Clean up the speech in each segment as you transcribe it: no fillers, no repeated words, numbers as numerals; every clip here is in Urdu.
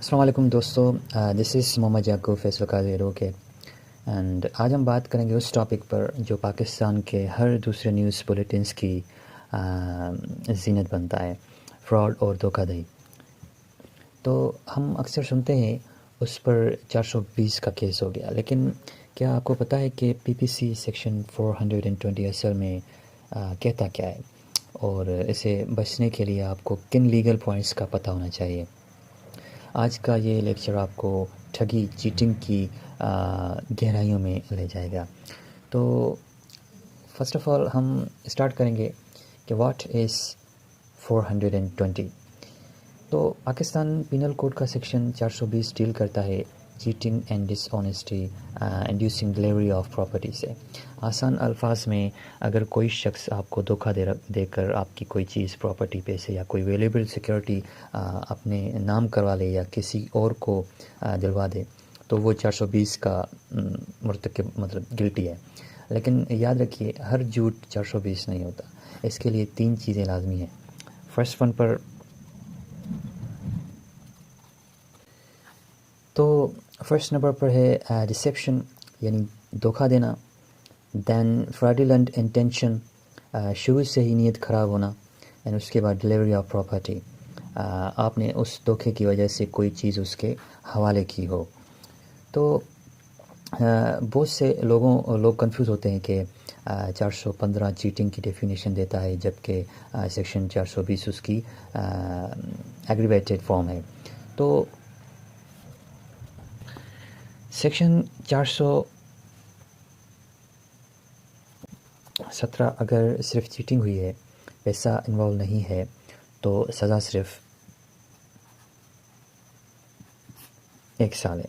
السلام علیکم دوستو، دس از محمد یعقوب فیصل قاضی روکے اینڈ آج ہم بات کریں گے اس ٹاپک پر جو پاکستان کے ہر دوسرے نیوز بلیٹنس کی زینت بنتا ہے، فراڈ اور دھوکہ دہی۔ تو ہم اکثر سنتے ہیں اس پر 420 کا کیس ہو گیا، لیکن کیا آپ کو پتہ ہے کہ پی پی سی سیکشن 420 اصل میں کہتا کیا ہے، اور اسے بچنے کے لیے آپ کو کن لیگل پوائنٹس کا پتہ ہونا چاہیے؟ آج کا یہ لیکچر آپ کو ٹھگی چیٹنگ کی گہرائیوں میں لے جائے گا۔ تو فرسٹ آف آل ہم اسٹارٹ کریں گے کہ واٹ از 420۔ تو پاکستان پینل کوڈ کا سیکشن 420 ڈیل کرتا ہے cheating and dishonesty inducing delivery of property سے۔ آسان الفاظ میں اگر کوئی شخص آپ کو دھوکہ دے کر آپ کی کوئی چیز، پراپرٹی پیسے یا کوئی ویلیبل سیکورٹی اپنے نام کروا لے یا کسی اور کو دلوا دے تو وہ 420 کا مرتکب گلٹی ہے۔ لیکن یاد رکھیے، ہر جھوٹ 420 نہیں ہوتا، اس کے لیے 3 چیزیں لازمی ہیں۔ فرسٹ ون پر تو فرسٹ نمبر پر ہے ڈسیپشن، یعنی دھوکہ دینا۔ دین فراڈیلنٹ انٹینشن، شروع سے ہی نیت خراب ہونا۔ اینڈ اس کے بعد ڈلیوری آف پراپرٹی، آپ نے اس دھوکے کی وجہ سے کوئی چیز اس کے حوالے کی ہو۔ تو بہت سے لوگ کنفیوز ہوتے ہیں کہ 415 چیٹنگ کی ڈیفینیشن دیتا ہے، جبکہ سیکشن 420 اس کی ایگریویٹڈ فارم ہے۔ تو سیکشن 417 اگر صرف چیٹنگ ہوئی ہے، پیسہ انوالو نہیں ہے، تو سزا صرف 1 سال ہے۔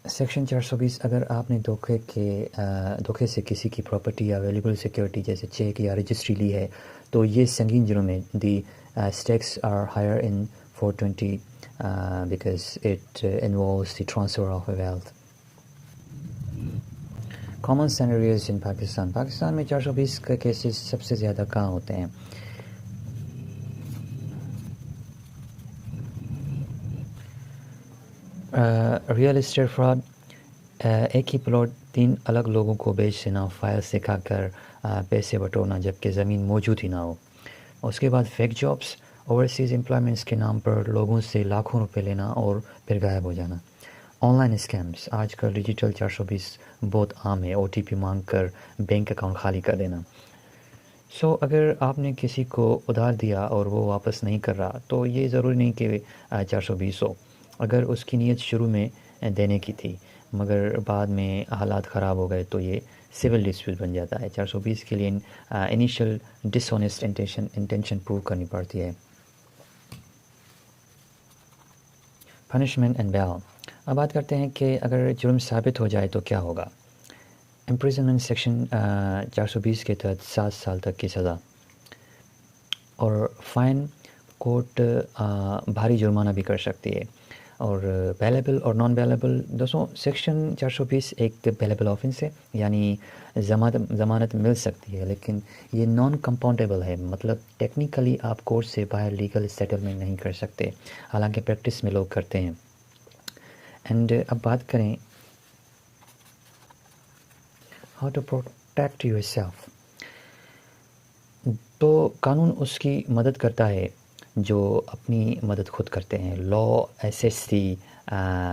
سیکشن 420 اگر آپ نے دھوکے سے کسی کی پراپرٹی یا ویلیبل سیکورٹی جیسے چیک یا رجسٹری لی ہے تو یہ سنگین جرم ہے۔ دی stakes are higher in 420 because it involves the transfer of wealth. Common scenarios in Pakistan میں 420 کے کیسز سب سے زیادہ کہاں ہوتے ہیں؟ ریئل اسٹیٹ فراڈ، ایک ہی پلاٹ 3 الگ لوگوں کو بیچ دینا، فائل سکھا کر پیسے بٹورنا جبکہ زمین موجود ہی نہ ہو۔ اس کے بعد فیک جابس، اوورسیز امپلائمنٹس کے نام پر لوگوں سے لاکھوں روپے لینا اور پھر غائب ہو جانا۔ آن لائن اسکیمس، آج کل ڈیجیٹل 420 بہت عام ہے، او ٹی پی مانگ کر بینک اکاؤنٹ خالی کر دینا۔ اگر آپ نے کسی کو ادھار دیا اور وہ واپس نہیں کر رہا تو یہ ضروری نہیں کہ 420 ہو۔ اگر اس کی نیت شروع میں دینے کی تھی مگر بعد میں حالات خراب ہو گئے تو یہ سول ڈسپیوٹ بن جاتا ہے۔ 420 کے لیے انیشیل ڈس آنیسٹ انٹینشن پروو کرنی پڑتی ہے۔ پنشمنٹ اینڈ بیل، اب بات کرتے ہیں کہ اگر جرم ثابت ہو جائے تو کیا ہوگا۔ امپریزنمنٹ سیکشن 420 کے تحت 7 سال تک کی سزا اور فائن، کورٹ بھاری جرمانہ بھی کر سکتی ہے۔ اور بیلیبل اور نان بیلیبل، دوستوں سیکشن 420 ایک بیلیبل آفنس ہے، یعنی ضمانت مل سکتی ہے، لیکن یہ نان کمپاؤنڈیبل ہے، مطلب ٹیکنیکلی آپ کورٹ سے باہر لیگل سیٹلمنٹ نہیں کر سکتے، حالانکہ پریکٹس میں لوگ کرتے ہیں۔ اینڈ اب بات کریں how to protect yourself, تو قانون اس کی مدد کرتا ہے جو اپنی مدد خود کرتے ہیں۔ Law assists the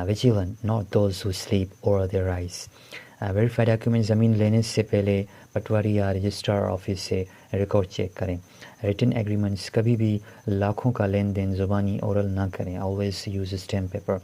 vigilant not those who sleep over their eyes. Verified document, زمین لینے سے پہلے پٹواری یا رجسٹرار آفس سے ریکارڈ چیک کریں۔ ریٹن ایگریمنٹس، کبھی بھی لاکھوں کا لین دین زبانی اورل نہ کریں، always use stamp paper.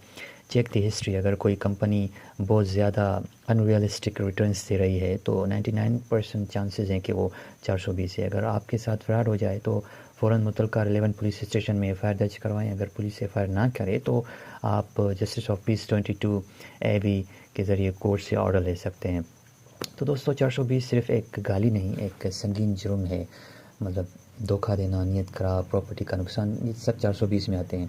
Check the history, اگر کوئی کمپنی بہت زیادہ ان ریئلسٹک ریٹرنس دے رہی ہے تو 99% چانسز ہیں کہ وہ 420 ہے۔ اگر آپ کے ساتھ فراڈ ہو جائے تو فوراً متعلقہ ریلیونٹ پولیس اسٹیشن میں ایف آئی آر درج کروائیں۔ اگر پولیس ایف آئی آر نہ کرے تو آپ جسٹس آف پیس 22AB کے ذریعے کورٹ سے آرڈر لے سکتے ہیں۔ تو دوستو 420 صرف ایک گالی نہیں، ایک سنگین جرم ہے، مطلب دھوکہ دینا، نیت خراب، پراپرٹی کا نقصان، یہ سب 420 میں آتے ہیں۔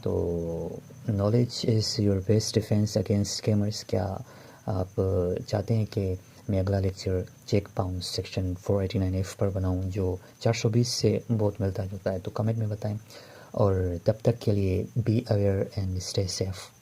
تو knowledge is your best defence against scammers. کیا آپ چاہتے ہیں کہ میں اگلا lecture cheque bounce section 489F پر بناؤں جو 420 سے بہت ملتا جلتا ہے، تو کمنٹ میں بتائیں، اور تب تک کے لیے be aware and stay safe.